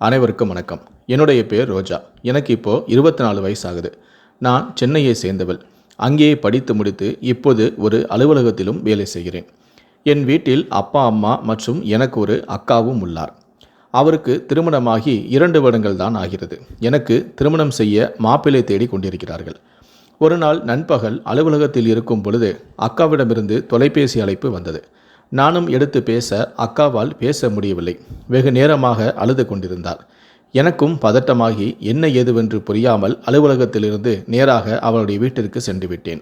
அனைவருக்கும் வணக்கம். என்னுடைய பேர் ரோஜா. எனக்கு இப்போது 24 வயசு ஆகுது. நான் சென்னையை சேர்ந்தவள். அங்கேயே படித்து முடித்து இப்போது ஒரு அலுவலகத்திலும் வேலை செய்கிறேன். என் வீட்டில் அப்பா, அம்மா மற்றும் எனக்கு ஒரு அக்காவும் உள்ளார். அவருக்கு திருமணமாகி 2 வருடங்கள் தான் ஆகிறது. எனக்கு திருமணம் செய்ய மாப்பிள்ளை தேடி கொண்டிருக்கிறார்கள். ஒரு நாள் நண்பகல் அலுவலகத்தில் இருக்கும் பொழுது அக்காவிடமிருந்து தொலைபேசி அழைப்பு வந்தது. நானும் எடுத்து பேச அக்காவால் பேச முடியவில்லை. வெகு நேரமாக அழுது கொண்டிருந்தார். எனக்கும் பதட்டமாகி என்ன ஏதுவென்று புரியாமல் அலுவலகத்திலிருந்து நேராக அவளுடைய வீட்டிற்கு சென்று விட்டேன்.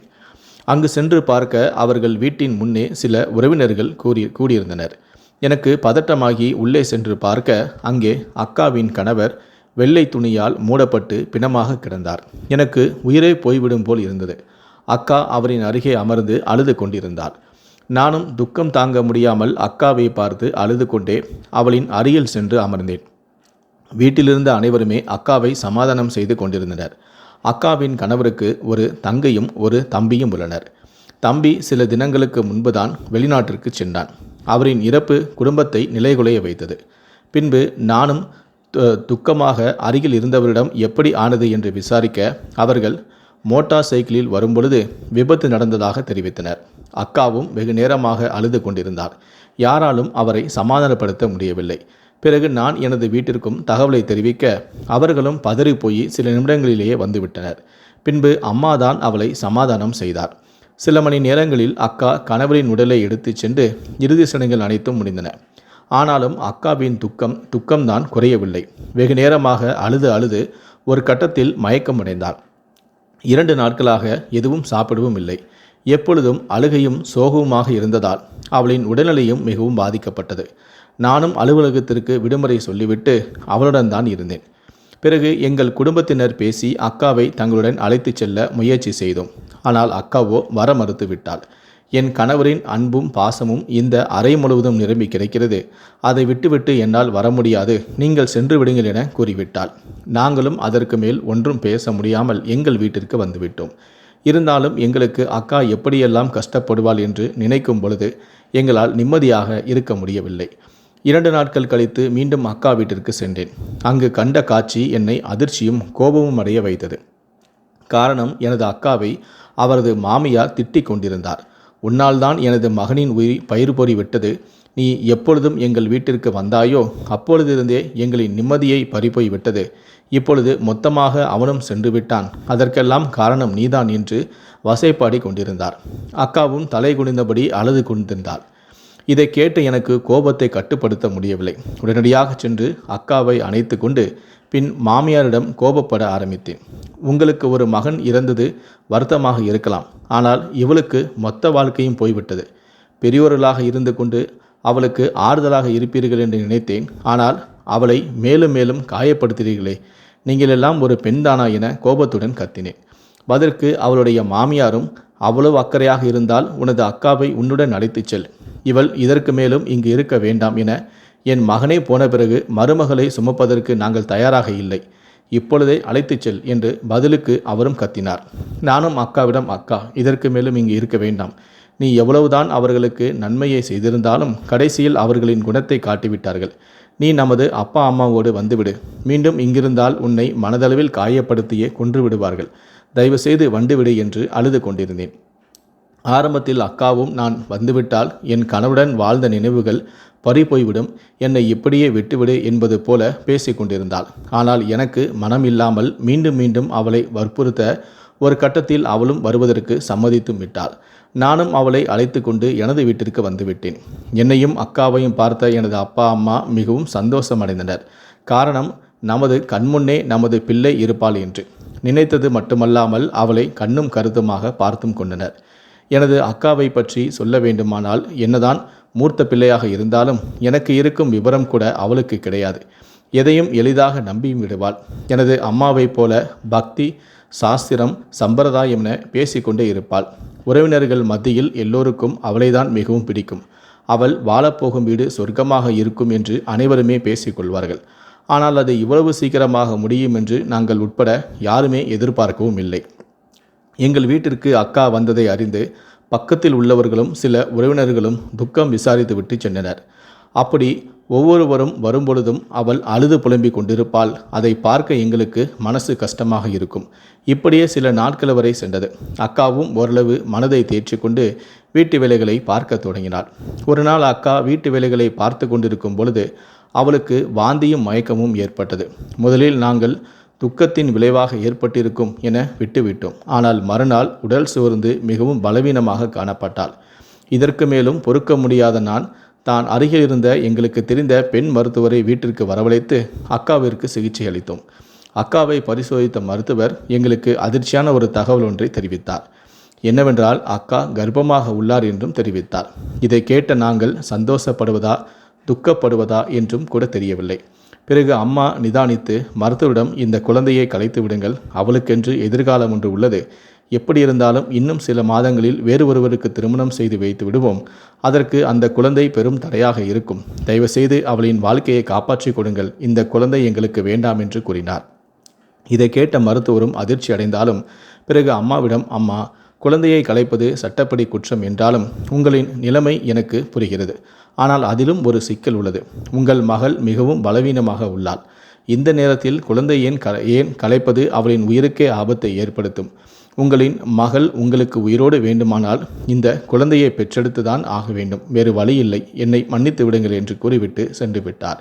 அங்கு சென்று பார்க்க அவர்கள் வீட்டின் முன்னே சில உறவினர்கள் கூடியிருந்தனர். எனக்கு பதட்டமாகி உள்ளே சென்று பார்க்க அங்கே அக்காவின் கணவர் வெள்ளை துணியால் மூடப்பட்டு பிணமாக கிடந்தார். எனக்கு உயிரே போய்விடும் போல் இருந்தது. அக்கா அவரின் அருகே அமர்ந்து அழுது கொண்டிருந்தார். நானும் துக்கம் தாங்க முடியாமல் அக்காவை பார்த்து அழுது கொண்டே அவளின் அருகில் சென்று அமர்ந்தேன். வீட்டிலிருந்த அனைவருமே அக்காவை சமாதானம் செய்து கொண்டிருந்தனர். அக்காவின் கணவருக்கு ஒரு தங்கையும் ஒரு தம்பியும் உள்ளனர். தம்பி சில தினங்களுக்கு முன்புதான் வெளிநாட்டிற்கு சென்றான். அவரின் இறப்பு குடும்பத்தை நிலைகுலைய வைத்தது. பின்பு நானும் துக்கமாக அருகில் இருந்தவரிடம் எப்படி ஆனது என்று விசாரிக்க அவர்கள் மோட்டார் சைக்கிளில் வரும்பொழுது விபத்து நடந்ததாக தெரிவித்தனர். அக்காவும் வெகு நேரமாக அழுது கொண்டிருந்தார். யாராலும் அவரை சமாதானப்படுத்த முடியவில்லை. பிறகு நான் எனது வீட்டிற்கும் தகவலை தெரிவிக்க அவர்களும் பதறிப்போய் சில நிமிடங்களிலேயே வந்துவிட்டனர். பின்பு அம்மாதான் அவளை சமாதானம் செய்தார். சில மணி நேரங்களில் அக்கா கணவரின் உடலை எடுத்துச் சென்று இறுதி சடங்குகள் அனைத்தும் முடிந்தன. ஆனாலும் அக்காவின் துக்கம்தான் குறையவில்லை. வெகு நேரமாக அழுது ஒரு கட்டத்தில் மயக்கமடைந்தார். 2 நாட்களாக எதுவும் சாப்பிடவும் இல்லை. எப்பொழுதும் அழுகையும் சோகவுமாக இருந்ததால் அவளின் உடல்நிலையும் மிகவும் பாதிக்கப்பட்டது. நானும் அலுவலகத்திற்கு விடுமுறை சொல்லிவிட்டு அவளுடன் தான் இருந்தேன். பிறகு எங்கள் குடும்பத்தினர் பேசி அக்காவை தங்களுடன் அழைத்துச் செல்ல முயற்சி செய்தோம். ஆனால் அக்காவோ வர மறுத்து விட்டாள். என் கணவரின் அன்பும் பாசமும் இந்த அறை முழுவதும் நிரம்பி கிடைக்கிறது. அதை விட்டுவிட்டு என்னால் வர முடியாது, நீங்கள் சென்று விடுங்கள் என கூறிவிட்டாள். நாங்களும் அதற்கு மேல் ஒன்றும் பேச முடியாமல் எங்கள் வீட்டிற்கு வந்துவிட்டோம். இருந்தாலும் எங்களுக்கு அக்கா எப்படியெல்லாம் கஷ்டப்படுவாள் என்று நினைக்கும் பொழுது எங்களால் நிம்மதியாக இருக்க முடியவில்லை. 2 நாட்கள் கழித்து மீண்டும் அக்கா வீட்டிற்கு சென்றேன். அங்கு கண்ட காட்சி என்னை அதிர்ச்சியும் கோபமும் அடைய வைத்தது. காரணம், எனது அக்காவை அவரது மாமியார் திட்டிக் கொண்டிருந்தார். உன்னால் தான் எனது மகனின் உயிர் பயிர் போரி விட்டது. நீ எப்பொழுதும் எங்கள் வீட்டிற்கு வந்தாயோ அப்பொழுதிருந்தே எங்களின் நிம்மதியை பறிபோய் விட்டது. இப்பொழுது மொத்தமாக அவனும் சென்று விட்டான். அதற்கெல்லாம் காரணம் நீதான் என்று வசைப்பாடி கொண்டிருந்தார். அக்காவும் தலை குனிந்தபடி அழுது கொண்டிருந்தாள். இதை கேட்டு எனக்கு கோபத்தை கட்டுப்படுத்த முடியவில்லை. உடனடியாக சென்று அக்காவை அணைத்து கொண்டு பின் மாமியாரிடம் கோபப்பட ஆரம்பித்தேன். உங்களுக்கு ஒரு மகன் இறந்தது வருத்தமாக இருக்கலாம், ஆனால் இவளுக்கு மொத்த வாழ்க்கையும் போய்விட்டது. பெரியோர்களாக இருந்து கொண்டு அவளுக்கு ஆறுதலாக இருப்பீர்கள் என்று நினைத்தேன். ஆனால் அவளை மேலும் மேலும் காயப்படுத்துகிறீர்களே, நீங்கள் எல்லாம் ஒரு பெண்தானா என கோபத்துடன் கத்தினேன். அதற்கு அவளுடைய மாமியாரும், அவ்வளவு அக்கறையாக இருந்தால் உனது அக்காவை உன்னுடன் அழைத்துச் செல். இவள் இதற்கு மேலும் இங்கு இருக்க வேண்டாம் என என் மகனே போன பிறகு மருமகளை சுமப்பதற்கு நாங்கள் தயாராக இல்லை. இப்பொழுதே அழைத்துச் செல் என்று பதிலுக்கு அவரும் கத்தினார். நானும் அக்காவிடம், அக்கா இதற்கு மேலும் இங்கு இருக்க வேண்டாம். நீ எவ்வளவுதான் அவர்களுக்கு நன்மையை செய்திருந்தாலும் கடைசியில் அவர்களின் குணத்தை காட்டிவிட்டார்கள். நீ நமது அப்பா அம்மாவோடு வந்துவிடு. மீண்டும் இங்கிருந்தால் உன்னை மனதளவில் காயப்படுத்தியே கொன்று விடுவார்கள். தயவுசெய்து வந்துவிடு என்று அழுது கொண்டிருந்தேன். ஆரம்பத்தில் அக்காவும் நான் வந்துவிட்டால் என் கணவுடன் வாழ்ந்த நினைவுகள் பறிபோய்விடும், என்னை இப்படியே விட்டுவிடு என்பது போல பேசி கொண்டிருந்தாள். ஆனால் எனக்கு மனம் இல்லாமல் மீண்டும் மீண்டும் அவளை வற்புறுத்த ஒரு கட்டத்தில் அவளும் வருவதற்கு சம்மதித்தும் விட்டாள். நானும் அவளை அழைத்து கொண்டு எனது வீட்டிற்கு வந்துவிட்டேன். என்னையும் அக்காவையும் பார்த்த எனது அப்பா அம்மா மிகவும் சந்தோஷம் அடைந்தனர். காரணம், நமது கண்முன்னே நமது பிள்ளை இருப்பாள் என்று நினைத்தது மட்டுமல்லாமல் அவளை கண்ணும் கருத்துமாக பார்த்தும் கொண்டனர். எனது அக்காவை பற்றி சொல்ல வேண்டுமானால் என்னதான் மூர்த்த பிள்ளையாக இருந்தாலும் எனக்கு இருக்கும் விவரம் கூட அவளுக்கு கிடையாது. எதையும் எளிதாக நம்பியும் விடுவாள். எனது அம்மாவைப் போல பக்தி, சாஸ்திரம், சம்பிரதாயம் என பேசிக்கொண்டே இருப்பாள். உறவினர்கள் மத்தியில் எல்லோருக்கும் அவளைதான் மிகவும் பிடிக்கும். அவள் வாழப்போகும் வீடு சொர்க்கமாக இருக்கும் என்று அனைவருமே பேசிக்கொள்வார்கள். ஆனால் அது இவ்வளவு சீக்கிரமாக முடியும் என்று நாங்கள் உட்பட யாருமே எதிர்பார்க்கவும் இல்லை. எங்கள் வீட்டிற்கு அக்கா வந்ததை அறிந்து பக்கத்தில் உள்ளவர்களும் சில உறவினர்களும் துக்கம் விசாரித்து விட்டு சென்றனர். அப்படி ஒவ்வொருவரும் வரும்பொழுதும் அவள் அழுது புலம்பிக் கொண்டிருப்பாள். அதை பார்க்க எங்களுக்கு மனசு கஷ்டமாக இருக்கும். இப்படியே சில நாட்கள் வரை சென்றது. அக்காவும் ஓரளவு மனதை தேர்ச்சி கொண்டு வீட்டு வேலைகளை பார்க்க தொடங்கினாள். ஒரு நாள் அக்கா வீட்டு வேலைகளை பார்த்து கொண்டிருக்கும் பொழுது அவளுக்கு வாந்தியும் மயக்கமும் ஏற்பட்டது. முதலில் நாங்கள் துக்கத்தின் விளைவாக ஏற்பட்டிருக்கும் என விட்டுவிட்டோம். ஆனால் மறுநாள் உடல் சோர்ந்து மிகவும் பலவீனமாக காணப்பட்டாள். இதற்கு மேலும் பொறுக்க முடியாத நான் தான் அருகில் இருந்த எங்களுக்கு தெரிந்த பெண் மருத்துவரை வீட்டிற்கு வரவழைத்து அக்காவிற்கு சிகிச்சை அளித்தோம். அக்காவை பரிசோதித்த மருத்துவர் எங்களுக்கு அதிர்ச்சியான ஒரு தகவல் ஒன்றை தெரிவித்தார். என்னவென்றால் அக்கா கர்ப்பமாக உள்ளார் என்றும் தெரிவித்தார். இதை கேட்ட நாங்கள் சந்தோஷப்படுவதா துக்கப்படுவதா என்றும் கூட தெரியவில்லை. பிறகு அம்மா நிதானித்து மருத்துவரிடம் இந்த குழந்தையை கலைத்து விடுங்கள், அவளுக்கென்று எதிர்காலம் ஒன்று உள்ளது. எப்படி இருந்தாலும் இன்னும் சில மாதங்களில் வேறு ஒருவருக்கு திருமணம் செய்து வைத்து விடுவோம். அதற்கு அந்த குழந்தை பெரும் தடையாக இருக்கும். தயவுசெய்து அவளின் வாழ்க்கையை காப்பாற்றி கொடுங்கள். இந்த குழந்தை எங்களுக்கு வேண்டாம் என்று கூறினார். இதை கேட்ட மருத்துவரும் அதிர்ச்சி அடைந்தாலும் பிறகு அம்மாவிடம், அம்மா, குழந்தையை கலைப்பது சட்டப்படி குற்றம் என்றாலும் உங்களின் நிலைமை எனக்கு புரிகிறது. ஆனால் அதிலும் ஒரு சிக்கல் உள்ளது. உங்கள் மகள் மிகவும் பலவீனமாக உள்ளாள். இந்த நேரத்தில் குழந்தை ஏன் கலைப்பது அவளின் உயிருக்கே ஆபத்தை ஏற்படுத்தும். உங்களின் மகள் உங்களுக்கு உயிரோடு வேண்டுமானால் இந்த குழந்தையை பெற்றெடுத்துதான் ஆக வேண்டும். வேறு வழி இல்லை. என்னை மன்னித்து விடுங்கள் என்று கூறிவிட்டு சென்று விட்டார்.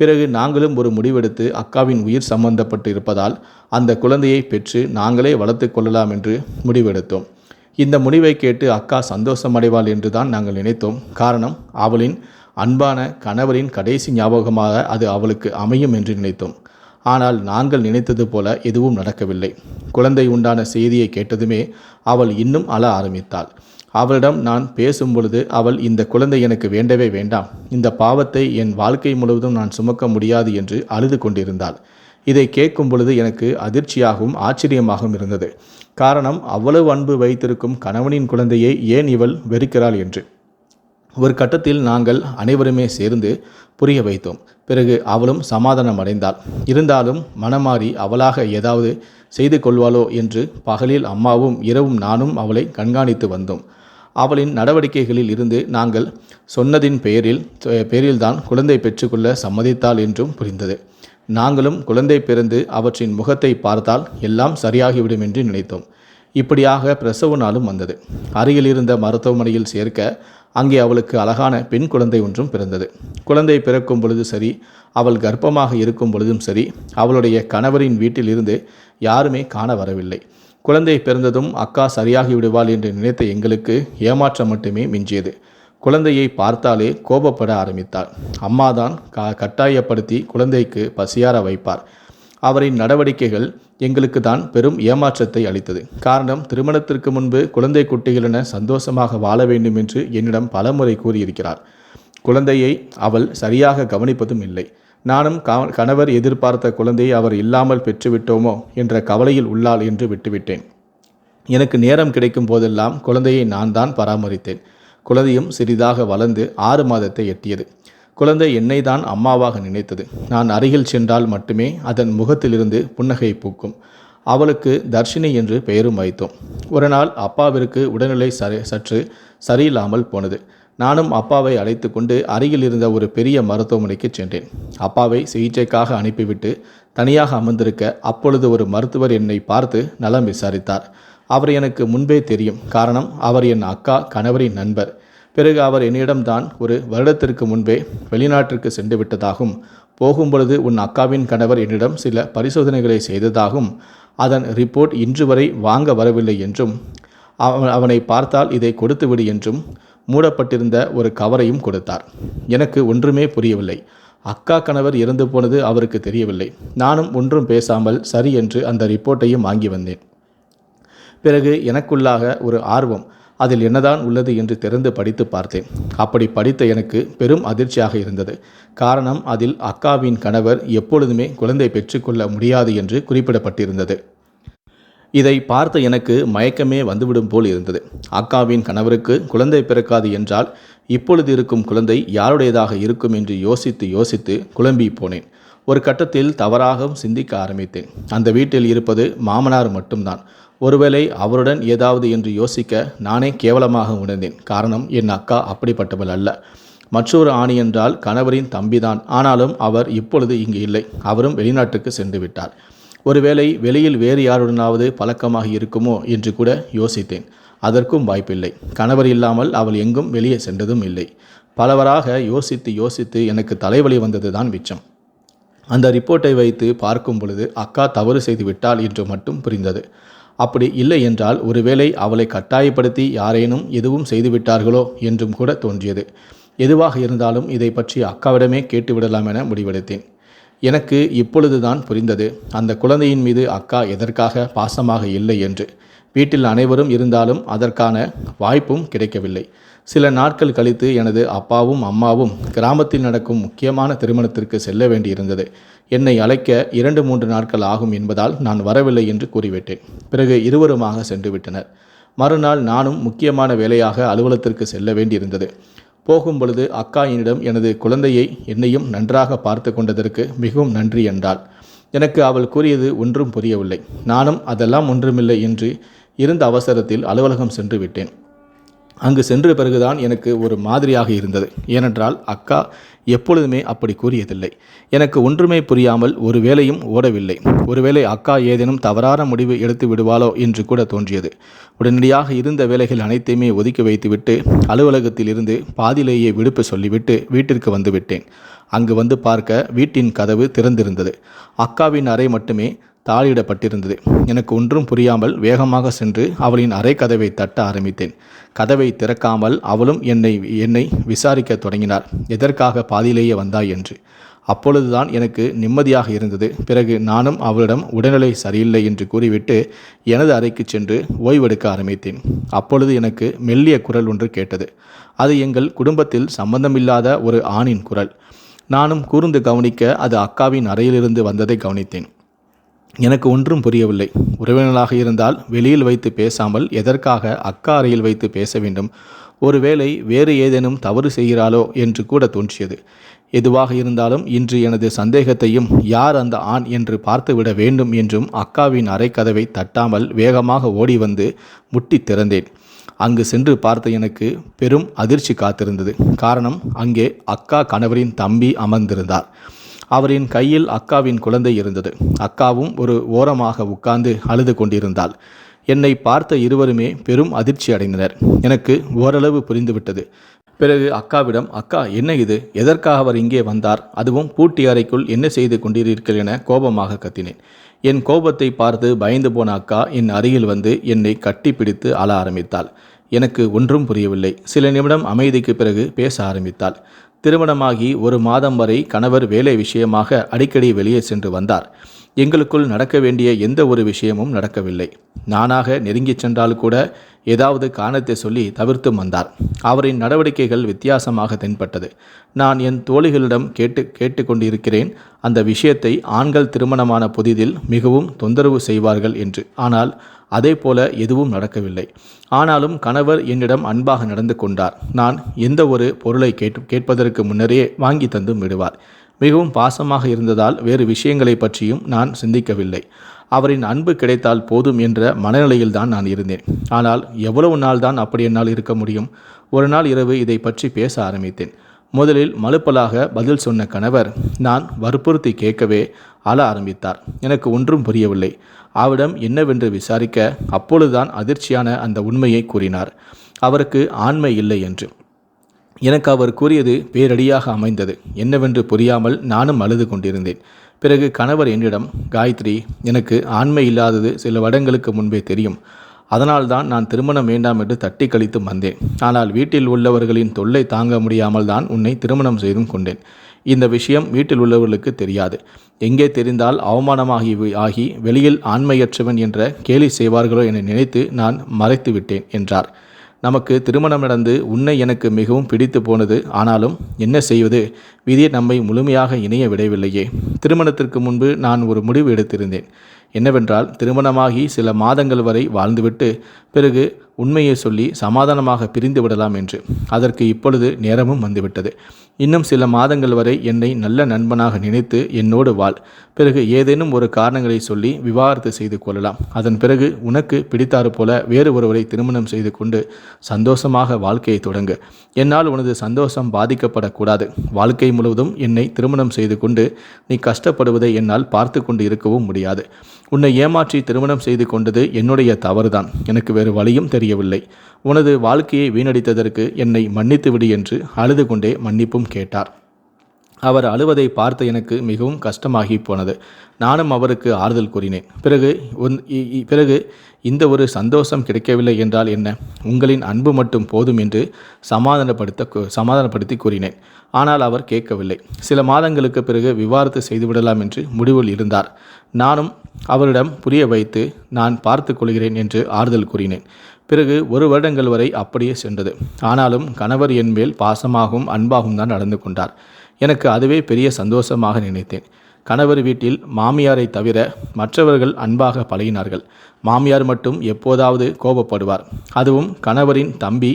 பிறகு நாங்களும் ஒரு முடிவெடுத்து அக்காவின் உயிர் சம்பந்தப்பட்டு இருப்பதால் அந்த குழந்தையை பெற்று நாங்களே வளர்த்து கொள்ளலாம் என்று முடிவெடுத்தோம். இந்த முடிவை கேட்டு அக்கா சந்தோஷமடைவாள் என்று தான் நாங்கள் நினைத்தோம். காரணம், அவளின் அன்பான கணவரின் கடைசி ஞாபகமாக அது அவளுக்கு அமையும் என்று நினைத்தோம். ஆனால் நாங்கள் நினைத்தது போல எதுவும் நடக்கவில்லை. குழந்தை உண்டான செய்தியை கேட்டதுமே அவள் இன்னும் அழ ஆரம்பித்தாள். அவளிடம் நான் பேசும் பொழுது அவள், இந்த குழந்தை எனக்கு வேண்டவே வேண்டாம், இந்த பாவத்தை என் வாழ்க்கை முழுவதும் நான் சுமக்க முடியாது என்று அழுது கொண்டிருந்தாள். இதை கேட்கும் பொழுது எனக்கு அதிர்ச்சியாகவும் ஆச்சரியமாகவும் இருந்தது. காரணம், அவ்வளவு அன்பு வைத்திருக்கும் கணவனின் குழந்தையை ஏன் இவள் வெறுக்கிறாள் என்று. ஒரு கட்டத்தில் நாங்கள் அனைவருமே சேர்ந்து புரிய வைத்தோம். பிறகு அவளும் சமாதானம் அடைந்தாள். இருந்தாலும் மனமாறி அவளாக ஏதாவது செய்து கொள்வாளோ என்று பகலில் அம்மாவும் இரவும் நானும் அவளை கண்காணித்து வந்தோம். அவளின் நடவடிக்கைகளில் இருந்து நாங்கள் சொன்னதின் பேரில்தான் குழந்தை பெற்றுக்கொள்ள சம்மதித்தாள் என்றும் புரிந்தது. நாங்களும் குழந்தை பிறந்து அவற்றின் முகத்தை பார்த்தால் எல்லாம் சரியாகிவிடும் என்று நினைத்தோம். இப்படியாக பிரசவ நாளும் வந்தது. அருகில் இருந்த மருத்துவமனையில் சேர்க்க அங்கே அவளுக்கு அழகான பெண் குழந்தை ஒன்றும் பிறந்தது. குழந்தை பிறக்கும் பொழுது சரி, அவள் கர்ப்பமாக இருக்கும் பொழுதும் சரி, அவளுடைய கணவரின் வீட்டில் இருந்து யாருமே காண வரவில்லை. குழந்தை பிறந்ததும் அக்கா சரியாகி விடுவாள் என்று நினைத்த எங்களுக்கு ஏமாற்றம் மட்டுமே மிஞ்சியது. குழந்தையை பார்த்தாலே கோபப்பட ஆரம்பித்தாள். அம்மாதான் கட்டாயப்படுத்தி குழந்தைக்கு பசியார வைப்பார். அவரின் நடவடிக்கைகள் எங்களுக்கு தான் பெரும் ஏமாற்றத்தை அளித்தது. காரணம், திருமணத்திற்கு முன்பு குழந்தை குட்டிகளென சந்தோஷமாக வாழ வேண்டும் என்று என்னிடம் பலமுறை கூறியிருக்கிறார். குழந்தையை அவள் சரியாக கவனிப்பதும் இல்லை. நானும் கணவர் எதிர்பார்த்த குழந்தையை அவர் இல்லாமல் பெற்றுவிட்டோமோ என்ற கவலையில் உள்ளாள் என்று விட்டுவிட்டேன். எனக்கு நேரம் கிடைக்கும் போதெல்லாம் குழந்தையை நான் தான் பராமரித்தேன். குழந்தையும் சிறிதாக வளர்ந்து 6 மாதத்தை எட்டியது. குழந்தை என்னை தான் அம்மாவாக நினைத்தது. நான் அருகில் சென்றால் மட்டுமே அதன் முகத்திலிருந்து புன்னகை பூக்கும். அவளுக்கு தர்ஷினி என்று பெயரும் வைத்தோம். ஒரு நாள் அப்பாவிற்கு உடல்நிலை சற்று சரியில்லாமல் போனது. நானும் அப்பாவை அழைத்து கொண்டு அருகில் இருந்த ஒரு பெரிய மருத்துவமனைக்கு சென்றேன். அப்பாவை சிகிச்சைக்காக அனுப்பிவிட்டு தனியாக அமர்ந்திருக்க அப்பொழுது ஒரு மருத்துவர் என்னை பார்த்து நலம் விசாரித்தார். அவர் எனக்கு முன்பே தெரியும். காரணம், அவர் என் அக்கா கணவரின் நண்பர். பிறகு அவர் என்னிடம்தான் ஒரு வருடத்திற்கு முன்பே வெளிநாட்டிற்கு சென்று விட்டதாகவும், போகும்பொழுது உன் அக்காவின் கணவர் என்னிடம் சில பரிசோதனைகளை செய்ததாகவும், அதன் ரிப்போர்ட் இன்று வரை வாங்க வரவில்லை என்றும், அவனை பார்த்தால் இதை கொடுத்துவிடு என்றும் மூடப்பட்டிருந்த ஒரு கவரையும் கொடுத்தார். எனக்கு ஒன்றுமே புரியவில்லை. அக்கா கணவர் இறந்து போனது அவருக்கு தெரியவில்லை. நானும் ஒன்றும் பேசாமல் சரி என்று அந்த ரிப்போர்ட்டையும் வாங்கி வந்தேன். பிறகு எனக்குள்ளாக ஒரு ஆர்வம், அதில் என்னதான் உள்ளது என்று திறந்து படித்து பார்த்தேன். அப்படி படித்த எனக்கு பெரும் அதிர்ச்சியாக இருந்தது. காரணம், அதில் அக்காவின் கணவர் எப்பொழுதுமே குழந்தை பெற்றுக்கொள்ள முடியாது என்று குறிப்பிடப்பட்டிருந்தது. இதை பார்த்த எனக்கு மயக்கமே வந்துவிடும் போல் இருந்தது. அக்காவின் கணவருக்கு குழந்தை பிறக்காது என்றால் இப்பொழுது இருக்கும் குழந்தை யாருடையதாக இருக்கும் என்று யோசித்து குழம்பி போனேன். ஒரு கட்டத்தில் தவறாக சிந்திக்க ஆரம்பித்தேன். அந்த வீட்டில் இருப்பது மாமனார் மட்டும்தான். ஒருவேளை அவருடன் ஏதாவது என்று யோசிக்க நானே கேவலமாக உணர்ந்தேன். காரணம், என் அக்கா அப்படிப்பட்டவள் அல்ல. மற்றொரு ஆணி என்றால் கணவரின் தம்பிதான். ஆனாலும் அவர் இப்பொழுது இங்கு இல்லை. அவரும் வெளிநாட்டுக்கு சென்று விட்டார். ஒருவேளை வெளியில் வேறு யாருடனாவது பழக்கமாக இருக்குமோ என்று கூட யோசித்தேன். அதற்கும் வாய்ப்பில்லை. கணவர் இல்லாமல் அவள் எங்கும் வெளியே சென்றதும் இல்லை. பலவராக யோசித்து யோசித்து எனக்கு தலைவலி வந்தது தான் மிச்சம். அந்த ரிப்போர்ட்டை வைத்து பார்க்கும் பொழுது அக்கா தவறு செய்து விட்டாள் என்று மட்டும் புரிந்தது. அப்படி இல்லை என்றால் ஒருவேளை அவளை கட்டாயப்படுத்தி யாரேனும் எதுவும் செய்துவிட்டார்களோ என்றும் கூட தோன்றியது. எதுவாக இருந்தாலும் இதை பற்றி அக்காவிடமே கேட்டுவிடலாம் என முடிவெடுத்தேன். எனக்கு இப்பொழுதுதான் புரிந்தது அந்த குழந்தையின் மீது அக்கா எதற்காக பாசமாக இல்லை என்று. வீட்டில் அனைவரும் இருந்தாலும் அதற்கான வாய்ப்பும் கிடைக்கவில்லை. சில நாட்கள் கழித்து எனது அப்பாவும் அம்மாவும் கிராமத்தில் நடக்கும் முக்கியமான திருமணத்திற்கு செல்ல வேண்டியிருந்தது. என்னை அழைக்க 2-3 நாட்கள் ஆகும் என்பதால் நான் வரவில்லை என்று கூறிவிட்டேன். பிறகு இருவருமாக சென்று விட்டனர். மறுநாள் நானும் முக்கியமான வேலையாக அலுவலகத்திற்கு செல்ல வேண்டியிருந்தது. போகும் பொழுது அக்கா என்னிடம் எனது குழந்தையை என்னையும் நன்றாக பார்த்து கொண்டதற்கு மிகவும் நன்றி என்றாள். எனக்கு அவள் கூறியது ஒன்றும் புரியவில்லை. நானும் அதெல்லாம் ஒன்றுமில்லை என்று இருந்த அவசரத்தில் அலுவலகம் சென்று விட்டேன். அங்கு சென்ற பிறகுதான் எனக்கு ஒரு மாதிரியாக இருந்தது. ஏனென்றால் அக்கா எப்பொழுதுமே அப்படி கூறியதில்லை. எனக்கு ஒன்றுமே புரியாமல் ஒரு வேளையும் ஓடவில்லை. ஒருவேளை அக்கா ஏதேனும் தவறான முடிவு எடுத்து விடுவாளோ என்று கூட தோன்றியது. உடனடியாக இருந்த வேலைகள் அனைத்தையுமே ஒதுக்கி வைத்துவிட்டு அலுவலகத்தில் இருந்து பாதியிலேயே விடுப்பு சொல்லிவிட்டு வீட்டிற்கு வந்து விட்டேன். அங்கு வந்து பார்க்க வீட்டின் கதவு திறந்திருந்தது. அக்காவின் அறை மட்டுமே தாளிடப்பட்டிருந்தது. எனக்கு ஒன்றும் புரியாமல் வேகமாக சென்று அவளின் அறை கதவை தட்ட ஆரம்பித்தேன். கதவை திறக்காமல் அவளும் என்னை விசாரிக்க தொடங்கினார். எதற்காக பாதியிலேயே வந்தாய் என்று. அப்பொழுதுதான் எனக்கு நிம்மதியாக இருந்தது. பிறகு நானும் அவளிடம் உடல்நிலை சரியில்லை என்று கூறிவிட்டு எனது அறைக்கு சென்று ஓய்வெடுக்க ஆரம்பித்தேன். அப்பொழுது எனக்கு மெல்லிய குரல் ஒன்று கேட்டது. அது எங்கள் குடும்பத்தில் சம்பந்தமில்லாத ஒரு ஆணின் குரல். நானும் கூர்ந்து கவனிக்க அது அக்காவின் அறையிலிருந்து வந்ததை கவனித்தேன். எனக்கு ஒன்றும் புரியவில்லை. உறவினர்களாக இருந்தால் வெளியில் வைத்து பேசாமல் எதற்காக அக்கா அறையில் வைத்து பேச வேண்டும்? ஒருவேளை வேறு ஏதேனும் தவறு செய்கிறாளோ என்று கூட தோன்றியது. எதுவாக இருந்தாலும் இன்று எனது சந்தேகத்தையும் யார் அந்த ஆண் என்று பார்த்துவிட வேண்டும் என்றும் அக்காவின் அறை கதவை தட்டாமல் வேகமாக ஓடி வந்து முட்டி திறந்தேன். அங்கு சென்று பார்த்த எனக்கு பெரும் அதிர்ச்சி காத்திருந்தது. காரணம், அங்கே அக்கா கணவரின் தம்பி அமர்ந்திருந்தார். அவரின் கையில் அக்காவின் குழந்தை இருந்தது. அக்காவும் ஒரு ஓரமாக உட்கார்ந்து அழுது கொண்டிருந்தாள். என்னை பார்த்த இருவருமே பெரும் அதிர்ச்சி அடைந்தனர். எனக்கு ஓரளவு புரிந்துவிட்டது. பிறகு அக்காவிடம், அக்கா என்ன இது? எதற்காக அவர் இங்கே வந்தார்? அதுவும் பூட்டி அறைக்குள் என்ன செய்து கொண்டிருக்கிறீர்கள் என கோபமாக கத்தினேன். என் கோபத்தை பார்த்து பயந்து போன அக்கா என் அருகில் வந்து என்னை கட்டி பிடித்து அழ ஆரம்பித்தாள். எனக்கு ஒன்றும் புரியவில்லை. சில நிமிடம் அமைதிக்கு பிறகு பேச ஆரம்பித்தாள். திருமணமாகி 1 மாதம் வரை கணவர் வேலை விஷயமாக அடிக்கடி வெளியே சென்று வந்தார். எங்களுக்குள் நடக்க வேண்டிய எந்த ஒரு விஷயமும் நடக்கவில்லை. நானாக நெருங்கிச் சென்றால் கூட ஏதாவது காரணத்தை சொல்லி தவிர்த்து வந்தார். அவரின் நடவடிக்கைகள் வித்தியாசமாக தென்பட்டது. நான் என் தோழிகளிடம் கேட்டுக்கொண்டிருக்கிறேன் அந்த விஷயத்தை. ஆண்கள் திருமணமான புதிதில் மிகவும் தொந்தரவு செய்வார்கள் என்று. ஆனால் அதே போல எதுவும் நடக்கவில்லை. ஆனாலும் கணவர் என்னிடம் அன்பாக நடந்து கொண்டார். நான் எந்த ஒரு பொருளை கேட்பதற்கு முன்னரே வாங்கி தந்து விடுவார். மிகவும் பாசமாக இருந்ததால் வேறு விஷயங்களை பற்றியும் நான் சிந்திக்கவில்லை. அவரின் அன்பு கிடைத்தால் போதும் என்ற மனநிலையில் தான் நான் இருந்தேன். ஆனால் எவ்வளவு நாள் தான் அப்படி என்னால் இருக்க முடியும்? ஒரு நாள் இரவு இதை பற்றி பேச ஆரம்பித்தேன். முதலில் மலுப்பலாக பதில் சொன்ன கணவர் நான் வற்புறுத்தி கேட்கவே அழ ஆரம்பித்தார். எனக்கு ஒன்றும் புரியவில்லை. அவரிடம் என்னவென்று விசாரிக்க அப்பொழுதுதான் அதிர்ச்சியான அந்த உண்மையை கூறினார். அவருக்கு ஆண்மை இல்லை என்று. எனக்கு அவர் கூறியது பேரடியாக அமைந்தது. என்னவென்று புரியாமல் நானும் அழுது கொண்டிருந்தேன். பிறகு கணவர் என்னிடம், காயத்ரி, எனக்கு ஆண்மை இல்லாதது சில வருடங்களுக்கு முன்பே தெரியும். அதனால்தான் நான் திருமணம் வேண்டாம் என்று தட்டி கழித்து வந்தேன். ஆனால் வீட்டில் உள்ளவர்களின் தொல்லை தாங்க முடியாமல் தான் உன்னை திருமணம் செய்தும் கொண்டேன். இந்த விஷயம் வீட்டில் உள்ளவர்களுக்கு தெரியாது. எங்கே தெரிந்தால் அவமானமாகி வெளியில் ஆண்மையற்றவன் என்ற கேலி செய்வார்களோ என நினைத்து நான் மறைத்து விட்டேன் என்றார். நமக்கு திருமணம் நடந்து உன்னை எனக்கு மிகவும் பிடித்து போனது. ஆனாலும் என்ன செய்வது? விதி நம்மை முழுமையாக இணைய விடவில்லையே. திருமணத்திற்கு முன்பு நான் ஒரு முடிவு எடுத்திருந்தேன். என்னவென்றால், திருமணமாகி சில மாதங்கள் வரை வாழ்ந்துவிட்டு பிறகு உண்மையை சொல்லி சமாதானமாக பிரிந்து விடலாம் என்று. அதற்கு இப்பொழுது நேரமும் வந்துவிட்டது. இன்னும் சில மாதங்கள் வரை என்னை நல்ல நண்பனாக நினைத்து என்னோடு வாழ். பிறகு ஏதேனும் ஒரு காரணங்களை சொல்லி விவாகரத்து செய்து கொள்ளலாம். அதன் பிறகு உனக்கு பிடித்தாறு போல வேறு ஒருவரை திருமணம் செய்து கொண்டு சந்தோஷமாக வாழ்க்கையை தொடங்கு. என்னால் உனது சந்தோஷம் பாதிக்கப்படக்கூடாது. வாழ்க்கை முழுவதும் என்னை திருமணம் செய்து கொண்டு நீ கஷ்டப்படுவதை என்னால் பார்த்து கொண்டு இருக்கவும் முடியாது. உன்னை ஏமாற்றி திருமணம் செய்து கொண்டது என்னுடைய தவறுதான். எனக்கு வேறு வழியும் தெரியவில்லை. உனது வாழ்க்கையை வீணடித்ததற்கு என்னை மன்னித்து விடு என்று அழுது கொண்டே மன்னிப்பும் கேட்டார். அவர் அழுவதை பார்த்து எனக்கு மிகவும் கஷ்டமாகி போனது. நானும் அவருக்கு ஆறுதல் கூறினேன். பிறகு இந்த ஒரு சந்தோஷம் கிடைக்கவில்லை என்றால் என்ன, உங்களின் அன்பு மட்டும் போதும் என்று சமாதானப்படுத்தி கூறினேன். ஆனால் அவர் கேட்கவில்லை. சில மாதங்களுக்கு பிறகு விவாகரத்து செய்துவிடலாம் என்று முடிவில் இருந்தார். நானும் அவரிடம் புரிய வைத்து நான் பார்த்து கொள்கிறேன் என்று ஆறுதல் கூறினேன். பிறகு 1 வருடங்கள் வரை அப்படியே சென்றது. ஆனாலும் கணவர் என் மேல் பாசமாகவும் அன்பாகவும் தான் நடந்து கொண்டார். எனக்கு அதுவே பெரிய சந்தோஷமாக நினைத்தேன். கணவர் வீட்டில் மாமியாரை தவிர மற்றவர்கள் அன்பாக பழகினார்கள். மாமியார் மட்டும் எப்போதாவது கோபப்படுவார். அதுவும் கணவரின் தம்பி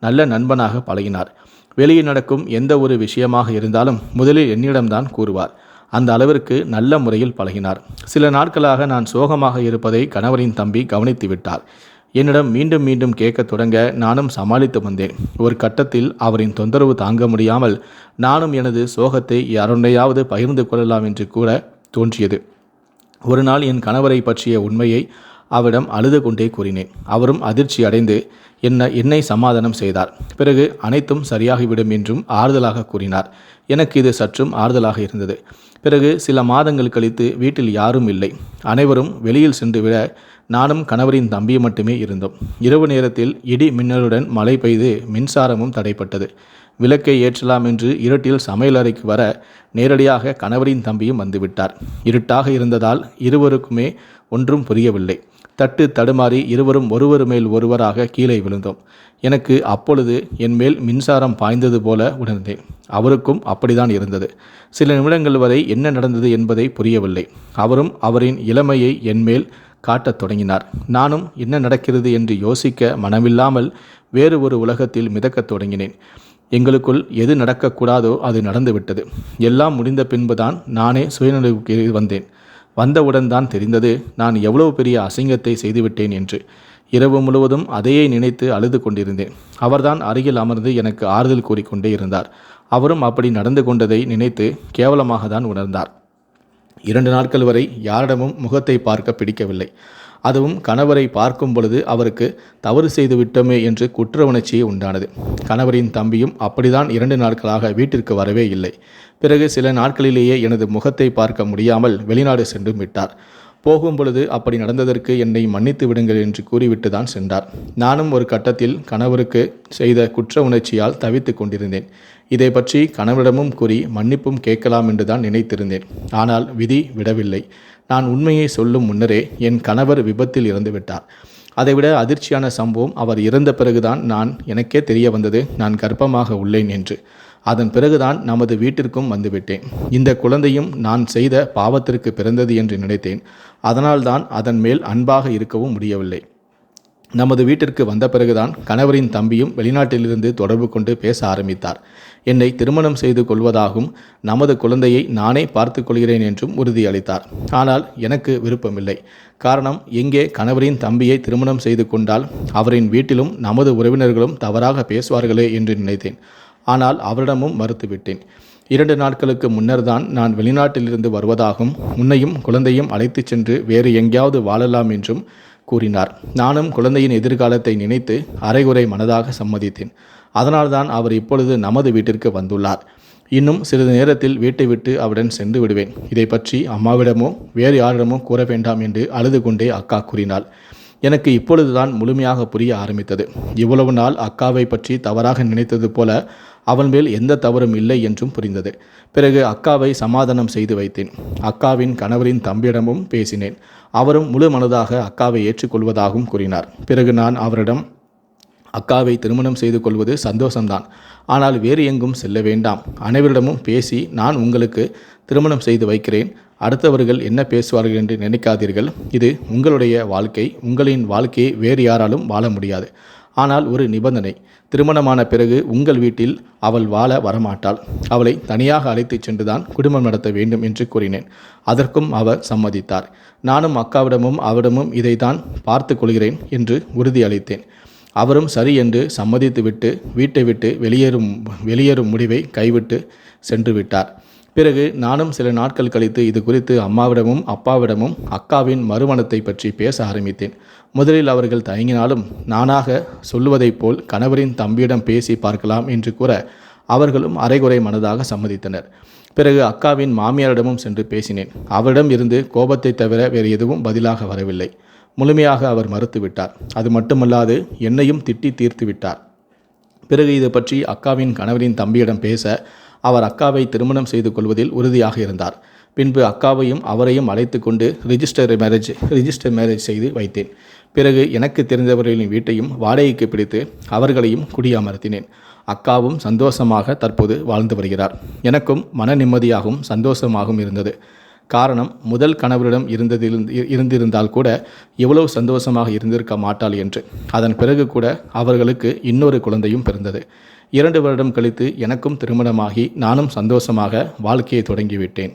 நல்ல நண்பனாக பழகினார். வெளியே நடக்கும் எந்த ஒரு விஷயமாக இருந்தாலும் முதலில் என்னிடம்தான் கூறுவார். அந்த அளவிற்கு நல்ல முறையில் பழகினார். சில நாட்களாக நான் சோகமாக இருப்பதை கணவரின் தம்பி கவனித்து விட்டார். என்னிடம் மீண்டும் மீண்டும் கேட்க தொடங்க நானும் சமாளித்து வந்தேன். ஒரு கட்டத்தில் அவரின் தொந்தரவு தாங்க முடியாமல் நானும் எனது சோகத்தை யாருடையாவது பகிர்ந்து கொள்ளலாம் என்று கூட தோன்றியது. ஒரு நாள் என் கணவரை பற்றிய உண்மையை அவரிடம் அழுது கொண்டே கூறினேன். அவரும் அதிர்ச்சி அடைந்து என்னை சமாதானம் செய்தார். பிறகு அனைத்தும் சரியாகிவிடும் என்றும் ஆறுதலாக கூறினார். எனக்கு இது சற்றும் ஆறுதலாக இருந்தது. பிறகு சில மாதங்கள் கழித்து வீட்டில் யாரும் இல்லை. அனைவரும் வெளியில் சென்று விட நானும் கணவரின் தம்பியும் மட்டுமே இருந்தோம். இரவு நேரத்தில் இடி மின்னலுடன் மழை பெய்து மின்சாரமும் தடைப்பட்டது. விளக்கை ஏற்றலாம் என்று இருட்டில் சமையல் அறைக்கு வர நேரடியாக கணவரின் தம்பியும் வந்துவிட்டார். இருட்டாக இருந்ததால் இருவருக்குமே ஒன்றும் புரியவில்லை. தட்டு தடுமாறி இருவரும் ஒருவர் மேல் ஒருவராக கீழே விழுந்தோம். எனக்கு அப்பொழுது என் மேல் மின்சாரம் பாய்ந்தது போல உணர்ந்தேன். அவருக்கும் அப்படிதான் இருந்தது. சில நிமிடங்கள் வரை என்ன நடந்தது என்பதை புரியவில்லை. அவரும் அவரின் இளமையை என்மேல் காட்டத் தொடங்கினார். நானும் என்ன நடக்கிறது என்று யோசிக்க மனமில்லாமல் வேறு ஒரு உலகத்தில் மிதக்கத் தொடங்கினேன். எங்களுக்குள் எது நடக்கக்கூடாதோ அது நடந்துவிட்டது. எல்லாம் முடிந்த பின்புதான் நானே சுயநினைவுக்கு வந்தேன். வந்தவுடன் தான் தெரிந்தது நான் எவ்வளவு பெரிய அசிங்கத்தை செய்துவிட்டேன் என்று. இரவு முழுவதும் அதையே நினைத்து அழுது கொண்டிருந்தேன். அவர்தான் அருகில் அமர்ந்து எனக்கு ஆறுதல் கூறிக்கொண்டே இருந்தார். அவரும் அப்படி நடந்து கொண்டதை நினைத்து கேவலமாக தான் உணர்ந்தார். 2 நாட்கள் வரை யாரிடமும் முகத்தை பார்க்க பிடிக்கவில்லை. அதுவும் கணவரை பார்க்கும் பொழுது அவருக்கு தவறு செய்து விட்டோமே என்று குற்ற உணர்ச்சியே உண்டானது. கணவரின் தம்பியும் அப்படிதான் 2 நாட்களாக வீட்டிற்கு வரவே இல்லை. பிறகு சில நாட்களிலேயே எனது முகத்தை பார்க்க முடியாமல் வெளிநாடு சென்று விட்டார். போகும் பொழுது அப்படி நடந்ததற்கு என்னை மன்னித்து விடுங்கள் என்று கூறிவிட்டு தான் சென்றார். நானும் ஒரு கட்டத்தில் கணவருக்கு செய்த குற்ற உணர்ச்சியால் தவித்து கொண்டிருந்தேன். இதை பற்றி கணவரிடமும் கூறி மன்னிப்பும் கேட்கலாம் என்று தான் நினைத்திருந்தேன். ஆனால் விதி விடவில்லை. நான் உண்மையை சொல்லும் முன்னரே என் கணவர் விபத்தில் இறந்து விட்டார். அதைவிட அதிர்ச்சியான சம்பவம், அவர் இறந்த பிறகுதான் எனக்கே தெரிய வந்தது நான் கர்ப்பமாக உள்ளேன் என்று. அதன் பிறகுதான் நமது வீட்டிற்கும் வந்துவிட்டேன். இந்த குழந்தையும் நான் செய்த பாவத்திற்கு பிறந்தது என்று நினைத்தேன். அதனால்தான் அதன் மேல் அன்பாக இருக்கவும் முடியவில்லை. நமது வீட்டிற்கு வந்த பிறகுதான் கணவரின் தம்பியும் வெளிநாட்டிலிருந்து தொடர்பு கொண்டு பேச ஆரம்பித்தார். என்னை திருமணம் செய்து கொள்வதாகவும் நமது குழந்தையை நானே பார்த்து கொள்கிறேன் என்றும் உறுதியளித்தார். ஆனால் எனக்கு விருப்பமில்லை. காரணம், எங்கே கணவரின் தம்பியை திருமணம் செய்து கொண்டால் அவரின் வீட்டிலும் நமது உறவினர்களும் தவறாக பேசுவார்களே என்று நினைத்தேன். ஆனால் அவரிடமும் மறுத்துவிட்டேன். 2 நாட்களுக்கு முன்னர் தான் நான் வெளிநாட்டிலிருந்து வருவதாகவும் உன்னையும் குழந்தையும் அழைத்து சென்று வேறு எங்கேயாவது வாழலாம் என்றும் கூறினார். நானும் குழந்தையின் எதிர்காலத்தை நினைத்து அரைகுறை மனதாக சம்மதித்தேன். அதனால்தான் அவர் இப்பொழுது நமது வீட்டிற்கு வந்துள்ளார். இன்னும் சிறிது நேரத்தில் வீட்டை விட்டு அவருடன் சென்று விடுவேன். இதை பற்றி அம்மாவிடமோ வேறு யாரிடமோ கூற வேண்டாம் என்று அழுது கொண்டே அக்கா கூறினாள். எனக்கு இப்பொழுதுதான் முழுமையாக புரிய ஆரம்பித்தது. இவ்வளவு நாள் அக்காவை பற்றி தவறாக நினைத்தது போல அவன் மேல் எந்த தவறும் இல்லை என்றும் புரிந்தது. பிறகு அக்காவை சமாதானம் செய்து வைத்தேன். அக்காவின் கணவரின் தம்பியிடமும் பேசினேன். அவரும் முழு மனதாக அக்காவை ஏற்றுக்கொள்வதாகவும் கூறினார். பிறகு நான் அவரிடம், அக்காவை திருமணம் செய்து கொள்வது சந்தோஷம்தான், ஆனால் வேறு எங்கும் செல்ல வேண்டாம். அனைவரிடமும் பேசி நான் உங்களுக்கு திருமணம் செய்து வைக்கிறேன். அடுத்தவர்கள் என்ன பேசுவார்கள் என்று நினைக்காதீர்கள். இது உங்களுடைய வாழ்க்கை. உங்களின் வாழ்க்கையை வேறு யாராலும் வாழ முடியாது. ஆனால் ஒரு நிபந்தனை, திருமணமான பிறகு உங்கள் வீட்டில் அவள் வாழ வரமாட்டாள். அவளை தனியாக அழைத்துச் சென்றுதான் குடும்பம் நடத்த வேண்டும் என்று கூறினேன். அதற்கும் அவர் சம்மதித்தார். நானும் அக்காவிடமும் அவரிடமும் இதைத்தான் பார்த்து கொள்கிறேன் என்று உறுதியளித்தேன். அவரும் சரி என்று சம்மதித்துவிட்டு வீட்டை விட்டு வெளியேறும் முடிவை கைவிட்டு சென்று விட்டார். பிறகு நானும் சில நாட்கள் கழித்து இது குறித்து அம்மாவிடமும் அப்பாவிடமும் அக்காவின் மறுமணத்தை பற்றி பேச ஆரம்பித்தேன். முதலில் அவர்கள் தயங்கினாலும் நானாக சொல்லுவதைப் போல் கணவரின் தம்பியிடம் பேசி பார்க்கலாம் என்று கூற அவர்களும் அரைகுறை மனதாக சம்மதித்தனர். பிறகு அக்காவின் மாமியாரிடமும் சென்று பேசினேன். அவரிடம் இருந்து கோபத்தை தவிர வேறு எதுவும் பதிலாக வரவில்லை. முழுமையாக அவர் மறுத்துவிட்டார். அது மட்டுமல்லாது என்னையும் திட்டி தீர்த்து விட்டார். பிறகு இது பற்றி அக்காவின் கணவரின் தம்பியிடம் பேச அவர் அக்காவை திருமணம் செய்து கொள்வதில் உறுதியாக இருந்தார். பின்பு அக்காவையும் அவரையும் அழைத்து கொண்டு ரிஜிஸ்டர் மேரேஜ் செய்து வைத்தேன். பிறகு எனக்கு தெரிந்தவர்களின் வீட்டையும் வாடகைக்கு பிடித்து அவர்களையும் குடியமர்த்தினேன். அக்காவும் சந்தோஷமாக தற்போது வாழ்ந்து வருகிறார். எனக்கும் மன நிம்மதியாகவும் சந்தோஷமாகவும் இருந்தது. காரணம், முதல் கணவரிடம் இருந்திருந்தால் கூட எவ்வளவு சந்தோஷமாக இருந்திருக்க மாட்டாள் என்று. அதன் பிறகு கூட அவர்களுக்கு இன்னொரு குழந்தையும் பிறந்தது. 2 வருடம் கழித்து எனக்கும் திருமணமாகி நானும் சந்தோஷமாக வாழ்க்கையை தொடங்கிவிட்டேன்.